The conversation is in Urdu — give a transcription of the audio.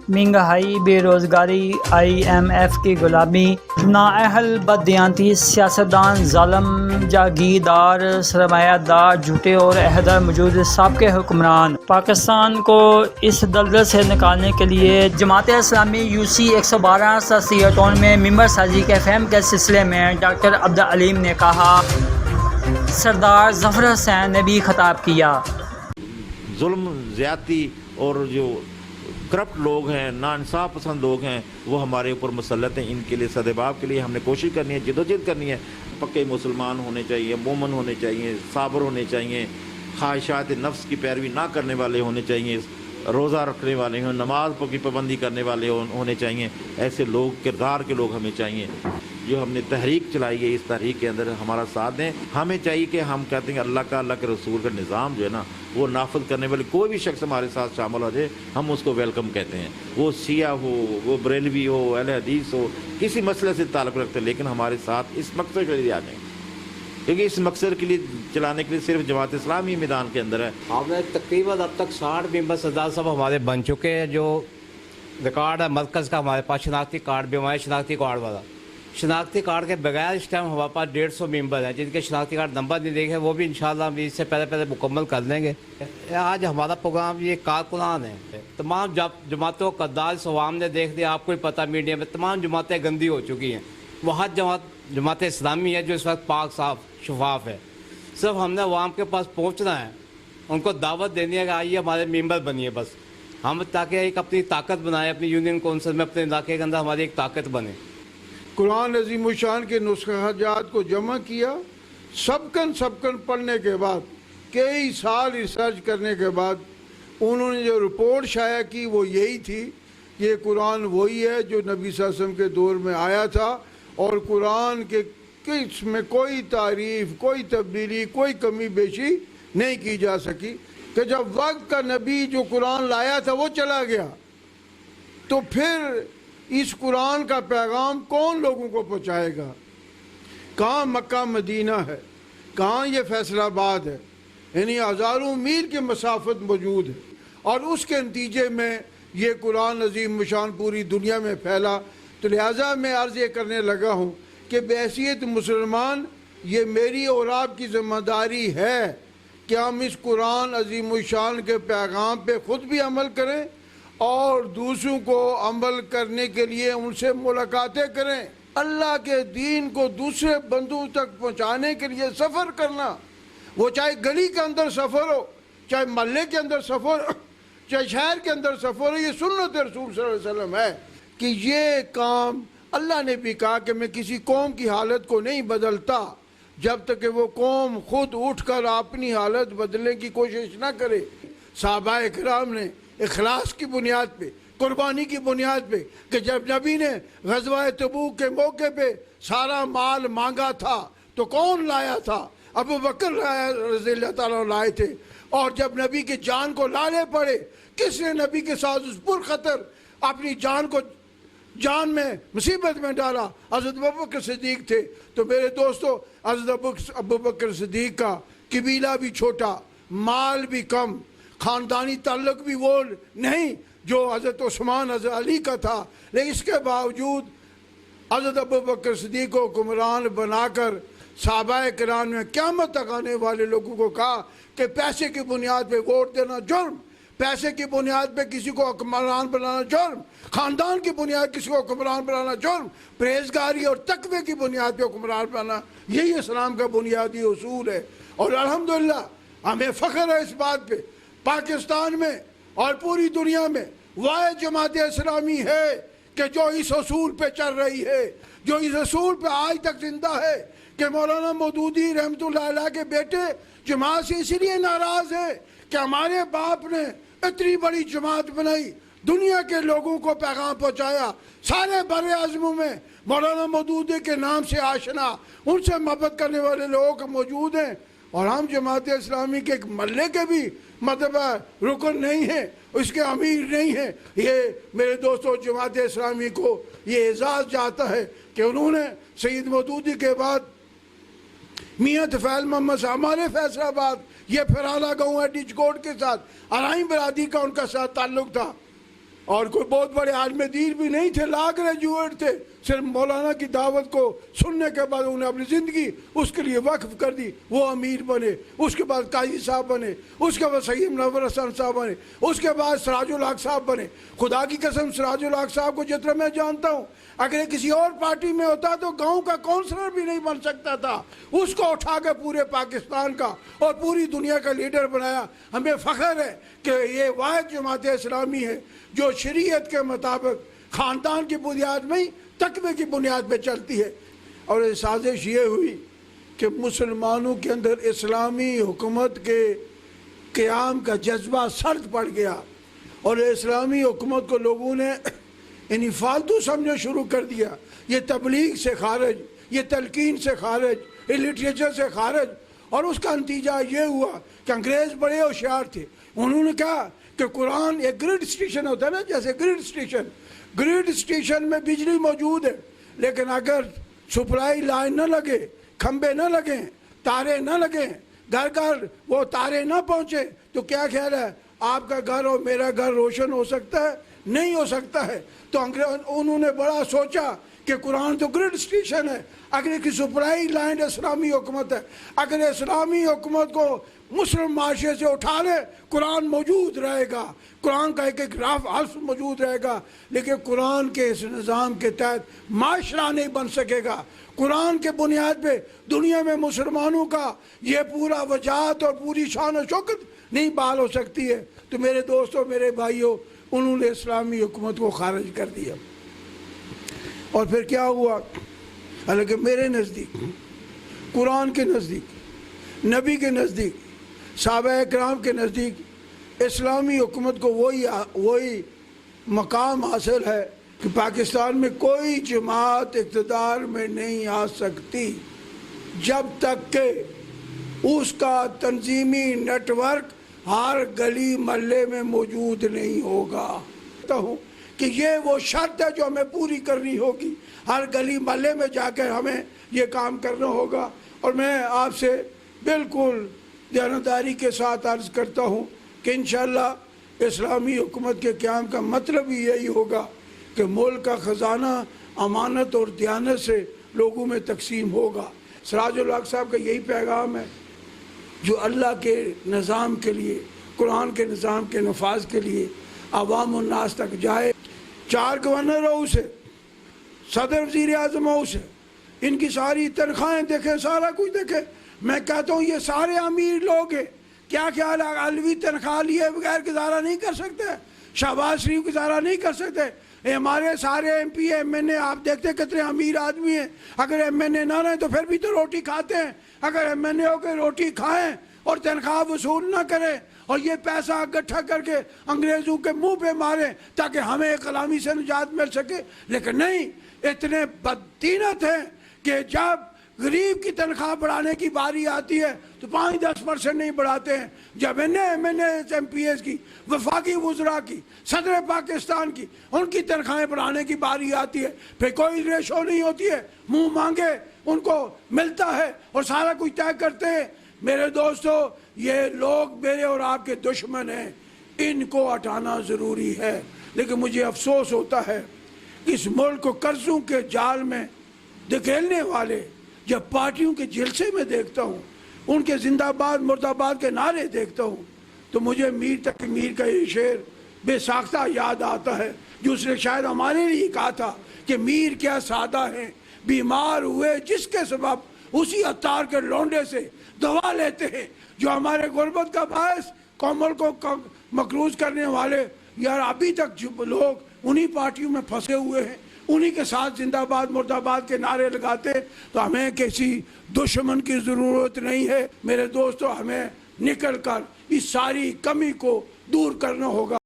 مہنگائی، بے روزگاری، IMF کی غلامی، نااہل بددیانتی سیاستدان، ظالم جاگیردار، سرمایہ دار، جھوٹے اور عہدہ موجود سابق حکمران۔ پاکستان کو اس دلدل سے نکالنے کے لیے جماعت اسلامی UC 112 سیاٹون میں ممبر سازی کے فہم کے سلسلے میں ڈاکٹر عبدالعلیم نے کہا۔ سردار ظفر حسین نے بھی خطاب کیا۔ ظلم، زیادتی اور جو کرپٹ لوگ ہیں، ناانصاف پسند لوگ ہیں، وہ ہمارے اوپر مسلط ہیں۔ ان کے لیے سدباب کے لیے ہم نے کوشش کرنی ہے، جدوجہد کرنی ہے۔ پکے مسلمان ہونے چاہیے، مومن ہونے چاہیے، صابر ہونے چاہیے، خواہشات نفس کی پیروی نہ کرنے والے ہونے چاہیے، روزہ رکھنے والے ہوں، نماز کی پابندی کرنے والے ہونے چاہیے۔ ایسے لوگ، کردار کے لوگ ہمیں چاہیے۔ جو ہم نے تحریک چلائی ہے، اس تحریک کے اندر ہمارا ساتھ دیں۔ ہمیں چاہیے کہ ہم کہتے ہیں اللہ کا، اللہ کے رسول کا نظام جو ہے نا، وہ نافذ کرنے والے کوئی بھی شخص ہمارے ساتھ شامل ہو جائے، ہم اس کو ویلکم کہتے ہیں۔ وہ شیعہ ہو، وہ بریلوی ہو، اہل حدیث ہو، کسی مسئلے سے تعلق رکھتے ہیں، لیکن ہمارے ساتھ اس مقصد کے لیے آ جائیں، کیونکہ اس مقصد کے لیے چلانے کے لیے صرف جماعت اسلامی میدان کے اندر ہے۔ ہمیں تقریباً اب تک 60 ممبر سردار صاحب ہمارے بن چکے ہیں۔ جو ریکارڈ ہے مرکز کا ہمارے پاس شناختی کارڈ بھی ہمارے شناختی کارڈ والا، شناختی کارڈ کے بغیر اس ٹائم ہمارے پاس 150 ممبر ہیں جن کے شناختی کارڈ نمبر نہیں دیکھے، وہ بھی انشاءاللہ ہم اس سے پہلے مکمل کر لیں گے۔ آج ہمارا پروگرام یہ کارکنان ہے، تمام جماعتوں کا دارس عوام نے دیکھ لیا، آپ کو ہی پتہ میڈیا میں تمام جماعتیں گندی ہو چکی ہیں۔ وہ ہر جماعت اسلامی ہے جو اس وقت پاک صاف شفاف ہے۔ صرف ہم نے عوام کے پاس پہنچنا ہے، ان کو دعوت دینی ہے کہ آئیے ہمارے ممبر بنیے، بس ہم تاکہ ایک اپنی طاقت بنائیں، اپنی یونین کونسل میں اپنے علاقے کے اندر ہماری ایک طاقت بنے۔ قرآن عظیم الشان کے نسخہ جات کو جمع کیا، سبکن پڑھنے کے بعد، کئی سال ریسرچ کرنے کے بعد انہوں نے جو رپورٹ شائع کی وہ یہی تھی کہ یہ قرآن وہی ہے جو نبی صلی اللہ علیہ وسلم کے دور میں آیا تھا، اور قرآن کے اس میں کوئی تعریف، کوئی تبدیلی، کوئی کمی بیشی نہیں کی جا سکی۔ کہ جب وقت کا نبی جو قرآن لایا تھا وہ چلا گیا، تو پھر اس قرآن کا پیغام کون لوگوں کو پہنچائے گا؟ کہاں مکہ مدینہ ہے، کہاں یہ فیصل آباد ہے، یعنی ہزاروں میل کی مسافت موجود ہے، اور اس کے نتیجے میں یہ قرآن عظیم الشان پوری دنیا میں پھیلا۔ تو لہٰذا میں عرض یہ کرنے لگا ہوں کہ بحیثیت مسلمان یہ میری اور آپ کی ذمہ داری ہے کہ ہم اس قرآن عظیم الشان کے پیغام پہ خود بھی عمل کریں اور دوسروں کو عمل کرنے کے لیے ان سے ملاقاتیں کریں۔ اللہ کے دین کو دوسرے بندوں تک پہنچانے کے لیے سفر کرنا، وہ چاہے گلی کے اندر سفر ہو، چاہے محلے کے اندر سفر ہو، چاہے شہر کے اندر سفر ہو، یہ سنت رسول صلی اللہ علیہ وسلم ہے کہ یہ کام اللہ نے بھی کہا کہ میں کسی قوم کی حالت کو نہیں بدلتا جب تک کہ وہ قوم خود اٹھ کر اپنی حالت بدلنے کی کوشش نہ کرے۔ صحابہ کرام نے اخلاص کی بنیاد پہ، قربانی کی بنیاد پہ، کہ جب نبی نے غزوہ تبوک کے موقع پہ سارا مال مانگا تھا تو کون لایا تھا؟ ابو بکر رضی اللہ تعالیٰ لائے تھے۔ اور جب نبی کی جان کو لانے پڑے، کس نے نبی کے ساتھ اس پر خطر اپنی جان میں مصیبت میں ڈالا؟ حضرت ابو بکر صدیق تھے۔ تو میرے دوستو، حضرت ابو بکر صدیق کا قبیلہ بھی چھوٹا، مال بھی کم، خاندانی تعلق بھی وہ نہیں جو حضرت عثمان حضرت علی کا تھا، لیکن اس کے باوجود حضرت ابو بکر صدیق کو حکمران بنا کر صحابہ کرام نے قیامت تک آنے والے لوگوں کو کہا کہ پیسے کی بنیاد پہ ووٹ دینا جرم، پیسے کی بنیاد پہ کسی کو حکمران بنانا جرم، خاندان کی بنیاد کسی کو حکمران بنانا جرم، پرہیزگاری اور تقوی کی بنیاد پہ حکمران بنانا، یہی اسلام کا بنیادی اصول ہے۔ اور الحمدللہ ہمیں فخر ہے اس بات پہ، پاکستان میں اور پوری دنیا میں واحد جماعت اسلامی ہے کہ جو اس اصول پہ چل رہی ہے، جو اس اصول پہ آج تک زندہ ہے کہ مولانا مودودی رحمۃ اللہ علیہ کے بیٹے جماعت سے اس لیے ناراض ہے کہ ہمارے باپ نے اتنی بڑی جماعت بنائی، دنیا کے لوگوں کو پیغام پہنچایا، سارے بر اعظموں میں مولانا مودودی کے نام سے آشنا، ان سے محبت کرنے والے لوگ موجود ہیں، اور ہم جماعت اسلامی کے ایک محلے کے بھی مطلب رکن نہیں ہیں، اس کے امیر نہیں ہیں۔ یہ میرے دوستوں، جماعت اسلامی کو یہ اعزاز جاتا ہے کہ انہوں نے سید مودودی کے بعد میاں طفیل محمد صاحب ہمارے فیصل آباد، یہ پھرالا گاؤں ہے ڈچ کوٹ کے ساتھ، ارائی برادری کا ان کا ساتھ تعلق تھا، اور کوئی بہت بڑے عالم دین بھی نہیں تھے، لا گریجویٹ تھے، صرف مولانا کی دعوت کو سننے کے بعد انہیں اپنی زندگی اس کے لیے وقف کر دی، وہ امیر بنے، اس کے بعد قاضی صاحب بنے، اس کے بعد سید منور حسن صاحب بنے، اس کے بعد سراج الحق صاحب بنے۔ خدا کی قسم سراج الحق صاحب کو جتنا میں جانتا ہوں، اگر یہ کسی اور پارٹی میں ہوتا تو گاؤں کا کونسلر بھی نہیں بن سکتا تھا، اس کو اٹھا کے پورے پاکستان کا اور پوری دنیا کا لیڈر بنایا۔ ہمیں فخر ہے کہ یہ واحد جماعت اسلامی ہے جو شریعت کے مطابق خاندان کی بنیاد میں ہی تقوی کی بنیاد پہ چلتی ہے۔ اور یہ سازش یہ ہوئی کہ مسلمانوں کے اندر اسلامی حکومت کے قیام کا جذبہ سرد پڑ گیا، اور اسلامی حکومت کو لوگوں نے یعنی فالتو سمجھنا شروع کر دیا، یہ تبلیغ سے خارج، یہ تلقین سے خارج، یہ لٹریچر سے خارج۔ اور اس کا نتیجہ یہ ہوا کہ انگریز بڑے ہوشیار تھے، انہوں نے کہا کہ قرآن ایک گریڈ اسٹیشن ہوتا ہے نا، جیسے گریڈ اسٹیشن میں بجلی موجود ہے، لیکن اگر سپلائی لائن نہ لگے، کھمبے نہ لگیں، تارے نہ لگیں، گھر گھر وہ تارے نہ پہنچے تو کیا خیال ہے آپ کا گھر اور میرا گھر روشن ہو سکتا ہے؟ نہیں ہو سکتا ہے۔ تو انہوں نے بڑا سوچا کہ قرآن تو گریڈ اسٹیشن ہے، اگر کی سپلائی لائن اسلامی حکومت ہے، اگر اسلامی حکومت کو مسلم معاشرے سے اٹھا لے قرآن موجود رہے گا، قرآن کا ایک ایک حرف موجود رہے گا، لیکن قرآن کے اس نظام کے تحت معاشرہ نہیں بن سکے گا۔ قرآن کے بنیاد پہ دنیا میں مسلمانوں کا یہ پورا وجاہت اور پوری شان و شوکت نہیں بحال ہو سکتی ہے۔ تو میرے دوستوں، میرے بھائیوں، انہوں نے اسلامی حکومت کو خارج کر دیا۔ اور پھر کیا ہوا؟ حالانکہ میرے نزدیک، قرآن کے نزدیک، نبی کے نزدیک، صحابہ اکرام کے نزدیک اسلامی حکومت کو وہی مقام حاصل ہے کہ پاکستان میں کوئی جماعت اقتدار میں نہیں آ سکتی جب تک کہ اس کا تنظیمی نیٹ ورک ہر گلی محلے میں موجود نہیں ہوگا۔ کہتا ہوں کہ یہ وہ شرط ہے جو ہمیں پوری کرنی ہوگی، ہر گلی محلے میں جا کر ہمیں یہ کام کرنا ہوگا۔ اور میں آپ سے بالکل دیانتداری کے ساتھ عرض کرتا ہوں کہ انشاءاللہ اسلامی حکومت کے قیام کا مطلب ہی یہی ہوگا کہ ملک کا خزانہ امانت اور دیانت سے لوگوں میں تقسیم ہوگا۔ سراج الحق صاحب کا یہی پیغام ہے جو اللہ کے نظام کے لیے، قرآن کے نظام کے نفاذ کے لیے عوام الناس تک جائے۔ 4 گورنر ہاؤس ہے، صدر وزیر اعظم ہاؤس ہے، ان کی ساری تنخواہیں دیکھیں، سارا کچھ دیکھیں۔ میں کہتا ہوں یہ سارے امیر لوگ ہیں، کیا خیال ہے علوی تنخواہ لیے بغیر گزارا نہیں کر سکتے؟ شہباز شریف گزارا نہیں کر سکتے؟ ہمارے سارے ایم پی ایم این اے آپ دیکھتے کتنے امیر آدمی ہیں، اگر ایم این اے نہ رہیں تو پھر بھی تو روٹی کھاتے ہیں۔ اگر ایم این اے ہو کے روٹی کھائیں اور تنخواہ وصول نہ کریں اور یہ پیسہ اکٹھا کر کے انگریزوں کے منہ پہ ماریں تاکہ ہمیں غلامی سے نجات مل سکے، لیکن نہیں، اتنے بددینت ہیں کہ جب غریب کی تنخواہ بڑھانے کی باری آتی ہے تو 5-10% نہیں بڑھاتے ہیں۔ جب M N A M P S کی، وفاقی وزراء کی، صدر پاکستان کی، ان کی تنخواہیں بڑھانے کی باری آتی ہے پھر کوئی ریشو نہیں ہوتی ہے، منہ مانگے ان کو ملتا ہے اور سارا کچھ طے کرتے ہیں۔ میرے دوستو، یہ لوگ میرے اور آپ کے دشمن ہیں، ان کو ہٹانا ضروری ہے۔ لیکن مجھے افسوس ہوتا ہے کہ اس ملک کو قرضوں کے جال میں دھکیلنے والے جب پارٹیوں کے جلسے میں دیکھتا ہوں، ان کے زندہ باد مرد آباد کے نعرے دیکھتا ہوں، تو مجھے میر تقی میر کا یہ شعر بے ساختہ یاد آتا ہے جو اس نے شاید ہمارے لیے کہا تھا کہ میر کیا سادہ ہیں، بیمار ہوئے جس کے سبب اسی عطار کے لونڈے سے دوا لیتے ہیں، جو ہمارے غربت کا باعث قومل کو مقروض کرنے والے یار ابھی تک لوگ انہی پارٹیوں میں پھنسے ہوئے ہیں، انہی کے ساتھ زندہ باد مرد آباد کے نعرے لگاتے۔ تو ہمیں کسی دشمن کی ضرورت نہیں ہے میرے دوستو، ہمیں نکل کر اس ساری کمی کو دور کرنا ہوگا۔